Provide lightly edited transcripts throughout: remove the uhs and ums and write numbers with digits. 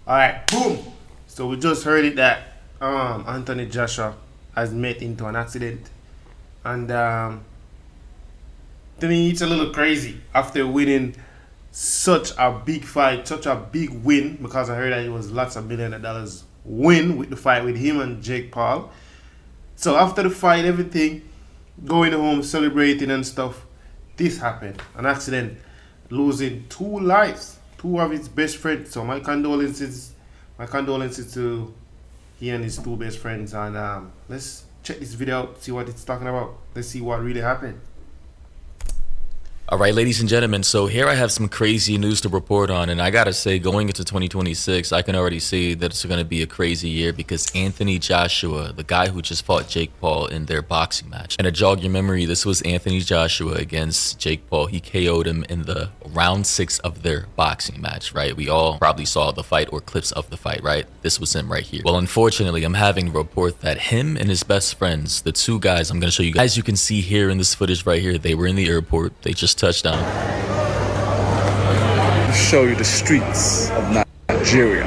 Alright, boom. So we just heard it that Anthony Joshua has met into an accident. And to me it's a little crazy after winning such a big fight, such a big win, because I heard that it was lots of $millions of dollars win with the fight with him and Jake Paul. So after the fight, everything, going home, celebrating and stuff, this happened. An accident, losing 2 lives, 2 of his best friends. So my condolences to he and his 2 best friends. And let's check this video out, see what it's talking about. Let's see what really happened. All right, ladies and gentlemen, so here I have some crazy news to report on, and I gotta say, going into 2026, I can already see that it's gonna be a crazy year because Anthony Joshua, the guy who just fought Jake Paul in their boxing match, and to jog your memory, this was Anthony Joshua against Jake Paul. He KO'd him in the round 6 of their boxing match, right? We all probably saw the fight or clips of the fight, right? This was him right here. Well, unfortunately, I'm having to report that him and his best friends, the 2 guys I'm gonna show you guys, as you can see here in this footage right here, they were in the airport. They just touchdown. Show you the streets of Nigeria.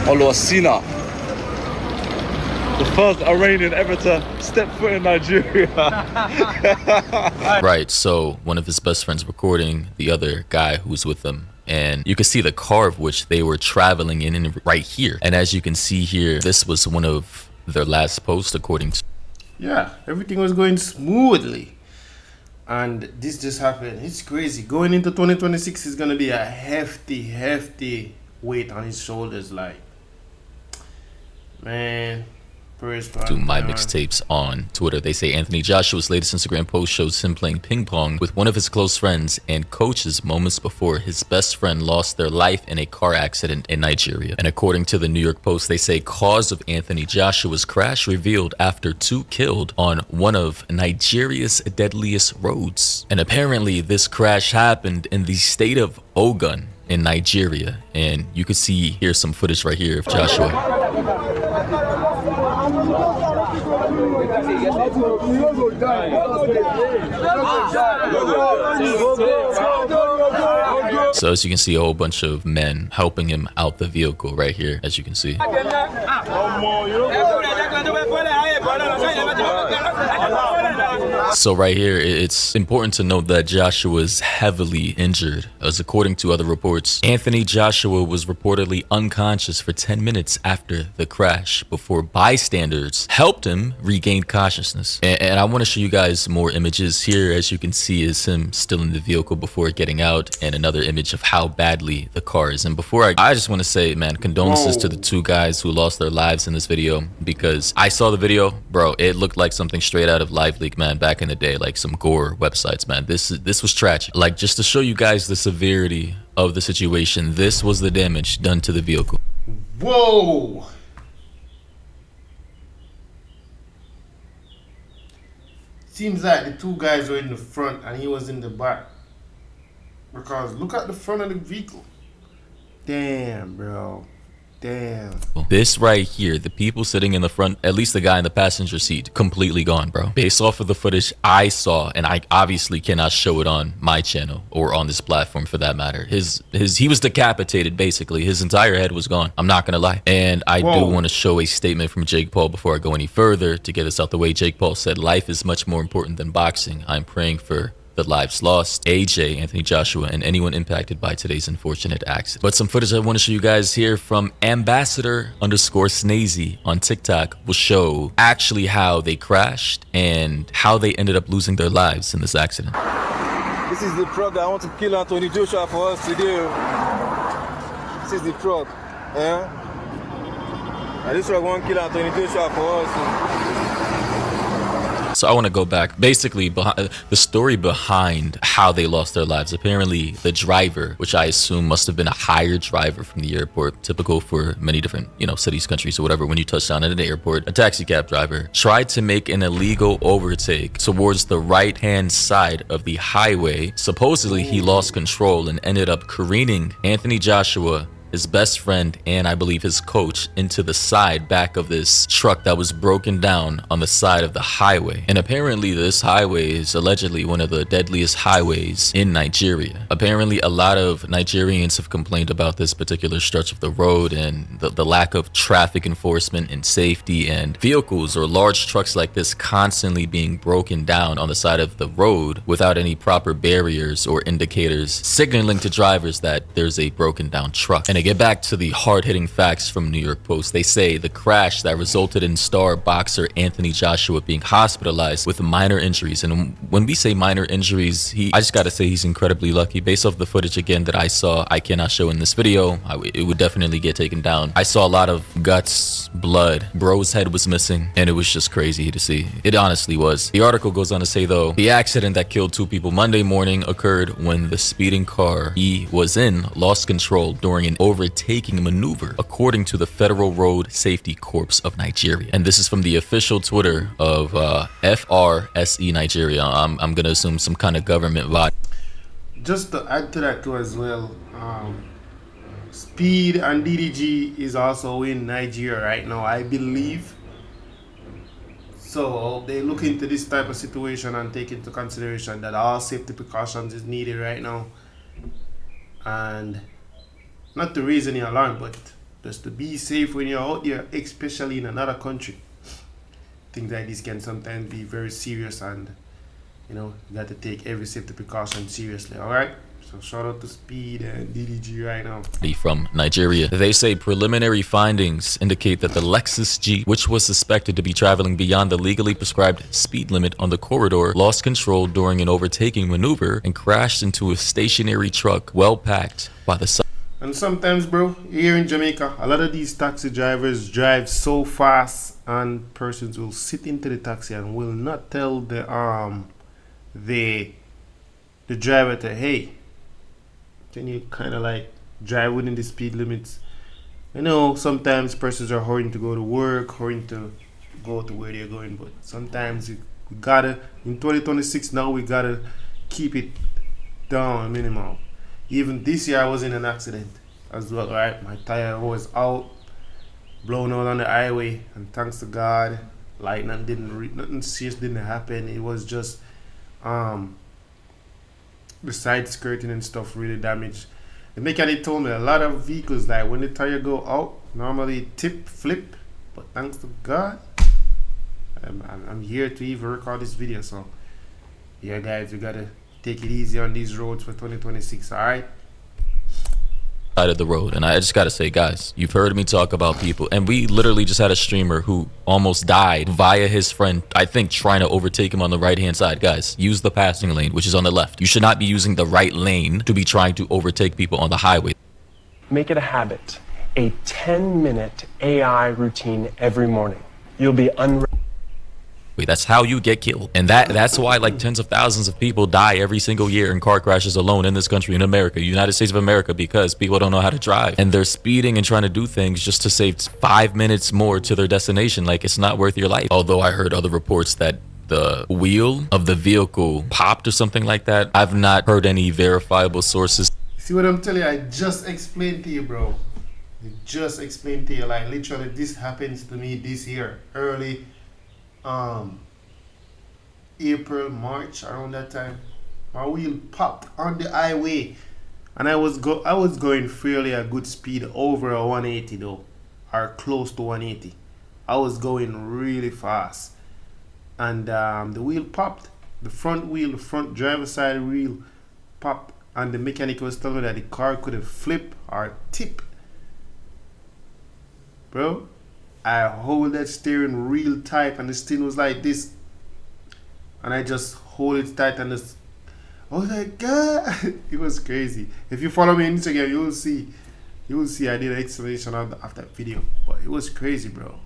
Oluwasina, the first Iranian ever to step foot in Nigeria. Right, so one of his best friends recording the other guy who's with them. And you can see the car of which they were traveling in right here. And as you can see here, this was one of their last posts according to... Yeah, everything was going smoothly. And this just happened. It's crazy. Going into 2026 is going to be a hefty weight on his shoulders. Like, man, to my mixtapes on Twitter. They say Anthony Joshua's latest Instagram post shows him playing ping pong with one of his close friends and coaches moments before his best friend lost their life in a car accident in Nigeria. And according to the New York Post, they say cause of Anthony Joshua's crash revealed after 2 killed on one of Nigeria's deadliest roads. And apparently this crash happened in the state of Ogun in Nigeria. And you can see here some footage right here of Joshua. So as you can see, a whole bunch of men helping him out the vehicle right here, as you can see. So right here, it's important to note that Joshua was heavily injured, as according to other reports, Anthony Joshua was reportedly unconscious for 10 minutes after the crash before bystanders helped him regain consciousness. And I want to show you guys more images here. As you can see, is him still in the vehicle before getting out, and another image of how badly the car is. And before I just want to say, man, condolences to the 2 guys who lost their lives in this video, because I saw the video, bro. It looked like something straight out of Live Leak, man, back in the day, like some gore websites, man. This was tragic. Like, just to show you guys the severity of the situation, this was the damage done to the vehicle. Whoa! Seems like the 2 guys were in the front and he was in the back. Because look at the front of the vehicle. Damn, bro. Damn. This right here, the people sitting in the front, at least the guy in the passenger seat, completely gone, bro. Based off of the footage I saw, and I obviously cannot show it on my channel or on this platform for that matter. He was decapitated, basically. His entire head was gone. I'm not gonna lie. And I do want to show a statement from Jake Paul before I go any further to get this out the way. Jake Paul said, "Life is much more important than boxing. I'm praying for the lives lost, AJ, Anthony Joshua, and anyone impacted by today's unfortunate accident." But some footage I want to show you guys here from Ambassador_Snazy on TikTok will show actually how they crashed and how they ended up losing their lives in this accident. This is the truck that I want to kill Anthony Joshua for us today. This is the truck. And this truck won't kill Anthony Joshua for us. So I want to go back, basically the story behind how they lost their lives. Apparently the driver, which I assume must have been a hired driver from the airport, typical for many different, cities, countries or whatever, when you touch down at an airport, a taxi cab driver tried to make an illegal overtake towards the right hand side of the highway. Supposedly he lost control and ended up careening Anthony Joshua his best friend, and I believe his coach into the side back of this truck that was broken down on the side of the highway. And apparently this highway is allegedly one of the deadliest highways in Nigeria. Apparently a lot of Nigerians have complained about this particular stretch of the road and the lack of traffic enforcement and safety, and vehicles or large trucks like this constantly being broken down on the side of the road without any proper barriers or indicators signaling to drivers that there's a broken down truck. And to get back to the hard-hitting facts from New York Post, they say the crash that resulted in star boxer Anthony Joshua being hospitalized with minor injuries. And when we say minor injuries, I just gotta say he's incredibly lucky. Based off the footage again that I saw, I cannot show in this video, it would definitely get taken down. I saw a lot of guts, blood, bro's head was missing, and it was just crazy to see. It honestly was. The article goes on to say though, the accident that killed 2 people Monday morning occurred when the speeding car he was in lost control during an overtaking maneuver, according to the Federal Road Safety Corps of Nigeria. And this is from the official Twitter of FRSE Nigeria. I'm gonna assume some kind of government body. Just to add to that too as well, Speed and DDG is also in Nigeria right now, I believe. So they look into this type of situation and take into consideration that all safety precautions is needed right now. And not to raise any alarm, but just to be safe when you're out there, especially in another country. Things like this can sometimes be very serious, and you got to take every safety precaution seriously. All right. So shout out to Speed and DDG right now. From Nigeria. They say preliminary findings indicate that the Lexus Jeep, which was suspected to be traveling beyond the legally prescribed speed limit on the corridor, lost control during an overtaking maneuver and crashed into a stationary truck well packed by the side. And sometimes, bro, here in Jamaica, a lot of these taxi drivers drive so fast, and persons will sit into the taxi and will not tell the driver to, hey, can you kind of like drive within the speed limits? I know sometimes persons are hurrying to go to work, hurrying to go to where they're going, but sometimes we gotta, in 2026 now, we gotta keep it down minimal. Even this year I was in an accident as well, right? My tire was out, blown out on the highway, and thanks to God, nothing serious didn't happen. It was just the side skirting and stuff really damaged. The mechanic told me a lot of vehicles, like when the tire go out, normally flip, but thanks to God, I'm here to even record this video. So yeah guys, we gotta take it easy on these roads for 2026, all right? Side of the road. And I just gotta say, guys, you've heard me talk about people, and we literally just had a streamer who almost died via his friend, I think, trying to overtake him on the right hand side. Guys, use the passing lane, which is on the left. You should not be using the right lane to be trying to overtake people on the highway. Make it a habit, a 10-minute AI routine every morning. You'll be That's how you get killed. And that's why like tens of thousands of people die every single year in car crashes alone in this country, in America, United States of America, because people don't know how to drive. And they're speeding and trying to do things just to save 5 minutes more to their destination. Like, it's not worth your life. Although I heard other reports that the wheel of the vehicle popped or something like that. I've not heard any verifiable sources. See what I'm telling you? I just explained to you, bro. I just explained to you. Like, literally, this happens to me this year, early April, March, around that time. My wheel popped on the highway, and I was going fairly a good speed, over a 180 though, or close to 180. I was going really fast, and the wheel popped. The front driver's side wheel popped, and the mechanic was telling me that the car couldn't flip or tip. Bro, I hold that steering real tight, and the steering was like this, and I just hold it tight, and just, I was like, God, it was crazy. If you follow me on Instagram, you will see I did an explanation of that video, but it was crazy, bro.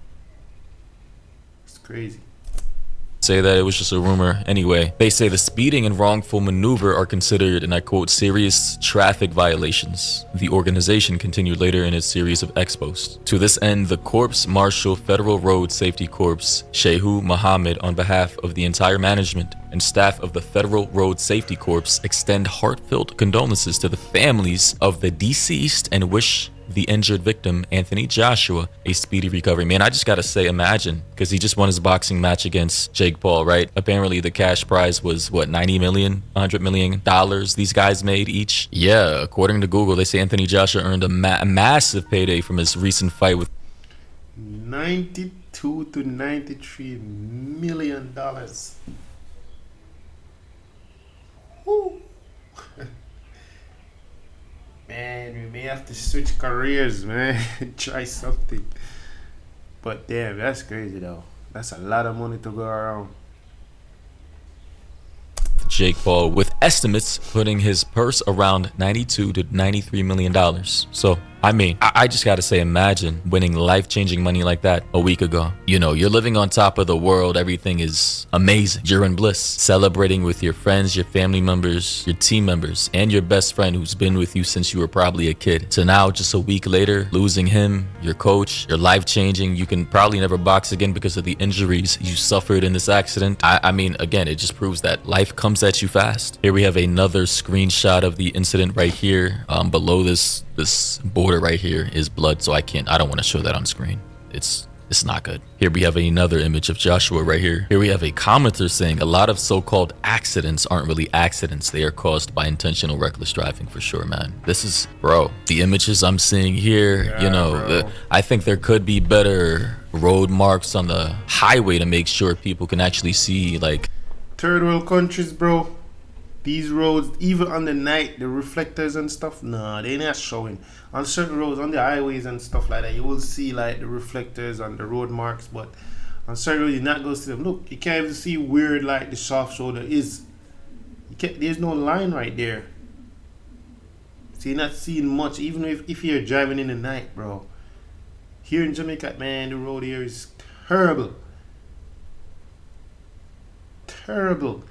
It's crazy. Say that it was just a rumor. Anyway, they say the speeding and wrongful maneuver are considered, and I quote, serious traffic violations. The organization continued later in its series of expos. To this end, the Corps Marshal Federal Road Safety Corps, Shehu Mohammed, on behalf of the entire management and staff of the Federal Road Safety Corps, extend heartfelt condolences to the families of the deceased and wish the injured victim, Anthony Joshua, a speedy recovery. Man, I just gotta say, imagine, because he just won his boxing match against Jake Paul, right? Apparently the cash prize was what, 90 million, 100 million dollars these guys made each. Yeah, according to Google, they say Anthony Joshua earned a massive payday from his recent fight with 92 to 93 million dollars. Woo. Man, we may have to switch careers, man. Try something. But damn, that's crazy though. That's a lot of money to go around. Jake Paul, with estimates putting his purse around 92 to 93 million dollars. So I mean, I just gotta say, imagine winning life-changing money like that a week ago. You know, you're living on top of the world. Everything is amazing. You're in bliss, celebrating with your friends, your family members, your team members, and your best friend who's been with you since you were probably a kid. So now, just a week later, losing him, your coach, your life-changing. You can probably never box again because of the injuries you suffered in this accident. I mean, again, it just proves that life comes at you fast. Here we have another screenshot of the incident right here. Below this border right here is blood, so I don't want to show that on screen. It's not good. Here we have another image of Joshua right here. Here we have a commenter saying a lot of so-called accidents aren't really accidents. They are caused by intentional reckless driving for sure, man. This is, bro, the images I'm seeing here, Yeah, you know, I think there could be better road marks on the highway to make sure people can actually see, like, Third world countries, bro. These roads, even on the night, the reflectors and stuff, nah, they're not showing. On certain roads, on the highways and stuff like that, you will see like the reflectors on the road marks, but on certain roads, you're not going to see them. Look, you can't even see where like the soft shoulder is. There's no line right there. So you're not seeing much, even if you're driving in the night, bro. Here in Jamaica, man, the road here is terrible. Terrible.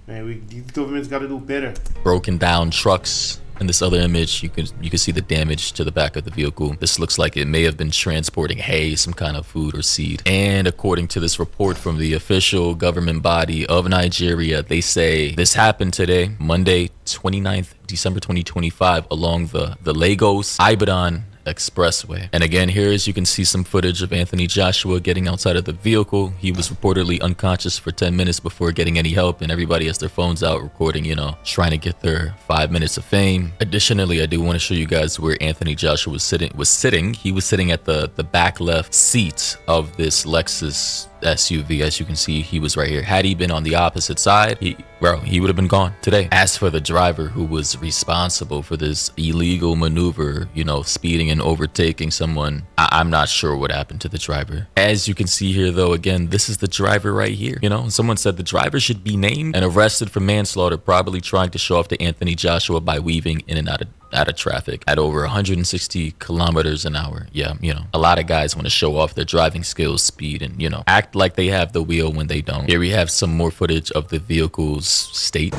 Man, these governments got to do better. broken down trucks. In this other image, you can see the damage to the back of the vehicle. This looks like it may have been transporting hay, some kind of food or seed. And according to this report from the official government body of Nigeria, they say this happened today, Monday, 29th December 2025, along the Lagos Ibadan Expressway. And again, here as you can see some footage of Anthony Joshua getting outside of the vehicle. He was reportedly unconscious for 10 minutes before getting any help, and everybody has their phones out recording, you know, trying to get their 5 minutes of fame. Additionally, I do want to show you guys where Anthony Joshua was sitting. He was sitting at the back left seat of this Lexus SUV. As you can see, he was right here. Had he been on the opposite side, he would have been gone today. As for the driver who was responsible for this illegal maneuver, you know, speeding and overtaking someone, I'm not sure what happened to the driver. As you can see here, though, again, this is the driver right here. You know, someone said the driver should be named and arrested for manslaughter, probably trying to show off to Anthony Joshua by weaving in and out of traffic at over 160 kilometers an hour. Yeah, you know, a lot of guys want to show off their driving skills, speed, and, you know, act like they have the wheel when they don't. Here we have some more footage of the vehicle's state.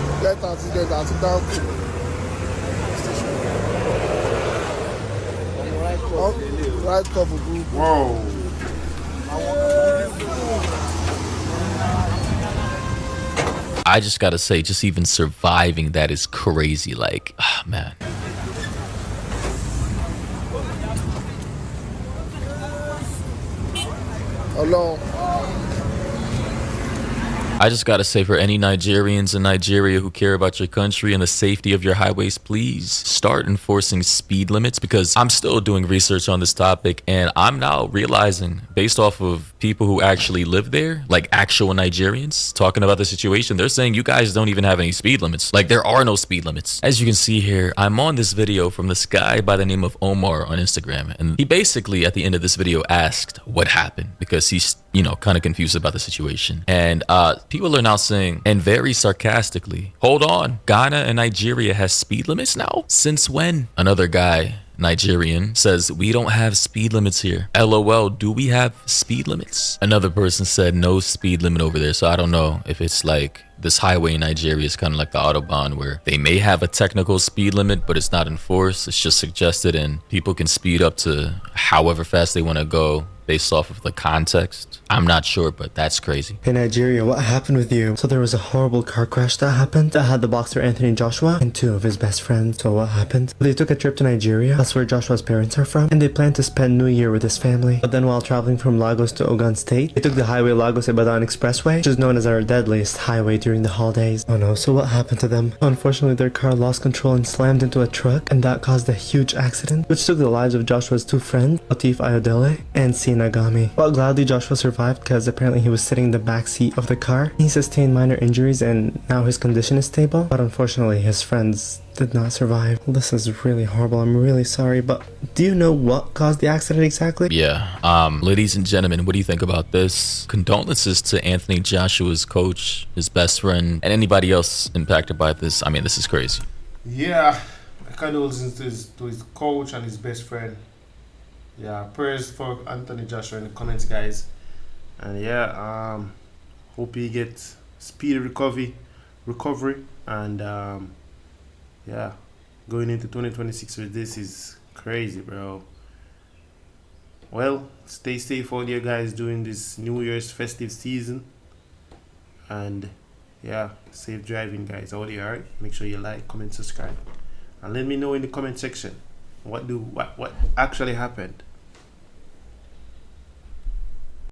Whoa. I just gotta say, just even surviving that is crazy. Like, man. Hello. I just gotta say, for any Nigerians in Nigeria who care about your country and the safety of your highways, please start enforcing speed limits, because I'm still doing research on this topic and I'm now realizing, based off of people who actually live there, like actual Nigerians talking about the situation, they're saying you guys don't even have any speed limits. Like, there are no speed limits. As you can see here, I'm on this video from this guy by the name of Omar on Instagram, and he basically at the end of this video asked what happened, because he's, you know, kind of confused about the situation. And people are now saying, and very sarcastically, hold on, Ghana and Nigeria has speed limits now? Since when? Another guy, Nigerian, says, we don't have speed limits here. LOL, do we have speed limits? Another person said no speed limit over there. So I don't know if it's like this highway in Nigeria is kind of like the Autobahn, where they may have a technical speed limit, but it's not enforced. It's just suggested, and people can speed up to however fast they want to go based off of the context. I'm not sure, but that's crazy. Hey Nigeria, what happened with you? So there was a horrible car crash that happened that had the boxer Anthony Joshua and two of his best friends. So what happened? They took a trip to Nigeria, that's where Joshua's parents are from, and they planned to spend New Year with his family. But then while traveling from Lagos to Ogun State, they took the highway Lagos-Ibadan Expressway, which is known as our deadliest highway during the holidays. Oh no, so what happened to them? Unfortunately, their car lost control and slammed into a truck, and that caused a huge accident, which took the lives of Joshua's two friends, Latif Ayodele and C. Nagami. But gladly Joshua survived because apparently he was sitting in the back seat of the car. He sustained minor injuries and now his condition is stable, but unfortunately his friends did not survive. This is really horrible. I'm really sorry, but do you know what caused the accident exactly? Yeah. Ladies and gentlemen, what do you think about this? Condolences to Anthony Joshua's coach, his best friend, and anybody else impacted by this. I mean, this is crazy. Yeah, my condolences to his coach and his best friend. Yeah, prayers for Anthony Joshua in the comments, guys. And yeah, hope he gets speedy recovery, and yeah, going into 2026 with this is crazy, bro. Well, stay safe all you guys during this New Year's festive season, and yeah, safe driving, guys. All you, alright? Make sure you like, comment, subscribe, and let me know in the comment section what actually happened.